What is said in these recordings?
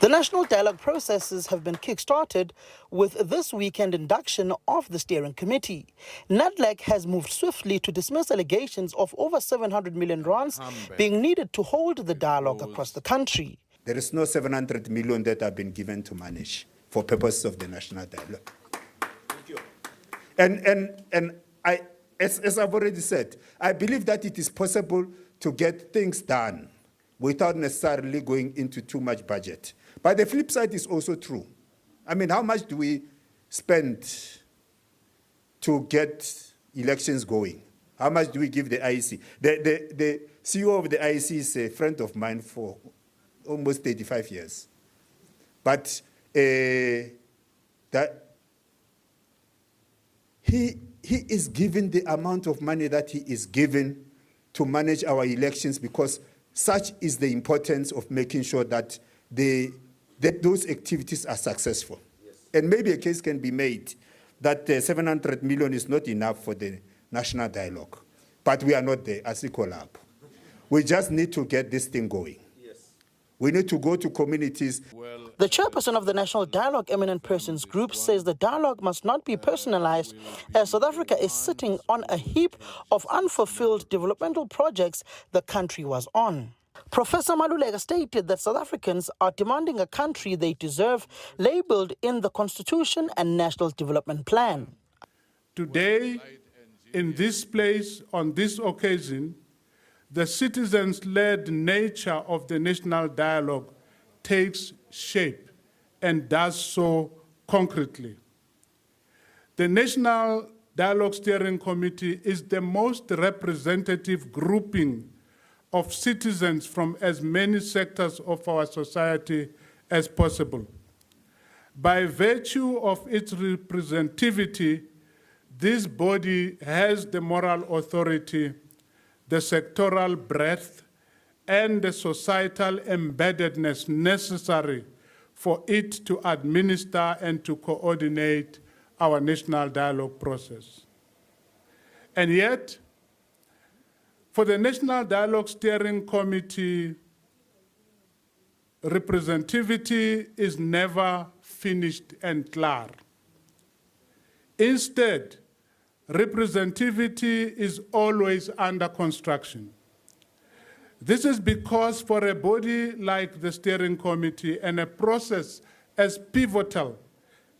The national dialogue processes have been kick-started with this weekend induction of the steering committee. NEDLAC has moved swiftly to dismiss allegations of over 700 million rands being needed to hold the dialogue across the country. There is no 700 million that have been given to manage for purposes of the national dialogue. Thank you. And I, as I've already said, I believe that it is possible to get things done without necessarily going into too much budget. But the flip side is also true. I mean, how much do we spend to get elections going? How much do we give the IEC? The CEO of the IEC is a friend of mine for almost 35 years. But that he is given the amount of money that he is given to manage our elections, because such is the importance of making sure that those activities are successful. Yes. And maybe a case can be made that 700 million is not enough for the national dialogue. But we are not there as a collab. We just need to get this thing going. Yes. We need to go to communities. The chairperson of the National Dialogue Eminent Persons Group says the dialogue must not be personalized, as South Africa is sitting on a heap of unfulfilled developmental projects the country was on. Professor Maluleke stated that South Africans are demanding a country they deserve, labelled in the Constitution and National Development Plan. Today, in this place, on this occasion, the citizens-led nature of the national dialogue takes shape and does so concretely. The National Dialogue Steering Committee is the most representative grouping of citizens from as many sectors of our society as possible. By virtue of its representativity, this body has the moral authority, the sectoral breadth, and the societal embeddedness necessary for it to administer and to coordinate our national dialogue process. And yet, for the National Dialogue Steering Committee, representativity is never finished and clear. Instead, representativity is always under construction. This is because for a body like the Steering Committee and a process as pivotal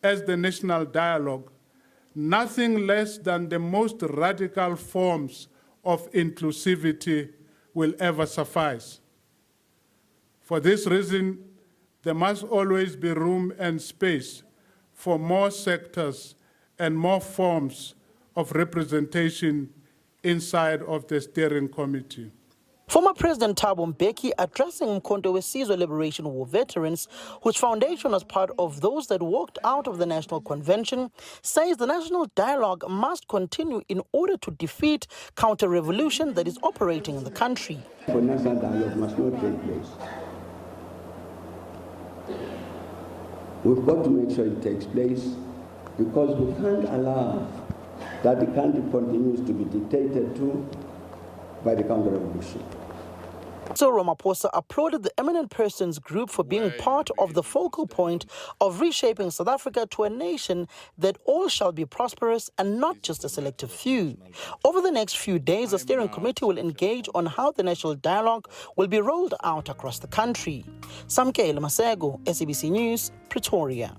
as the national dialogue, nothing less than the most radical forms of inclusivity will ever suffice. For this reason, there must always be room and space for more sectors and more forms of representation inside of the steering committee. Former President Thabo Mbeki, addressing Umkhonto weSizwe Liberation War veterans, whose foundation was part of those that walked out of the National Convention, says the national dialogue must continue in order to defeat counter-revolution that is operating in the country. For national dialogue must not take place. We've got to make sure it takes place, because we can't allow that the country continues to be dictated to by the counter-revolution. So Ramaphosa applauded the Eminent Persons Group for being part of the focal point of reshaping South Africa to a nation that all shall be prosperous and not just a selective few. Over the next few days, the steering committee will engage on how the national dialogue will be rolled out across the country. Samkele Masego, SABC News, Pretoria.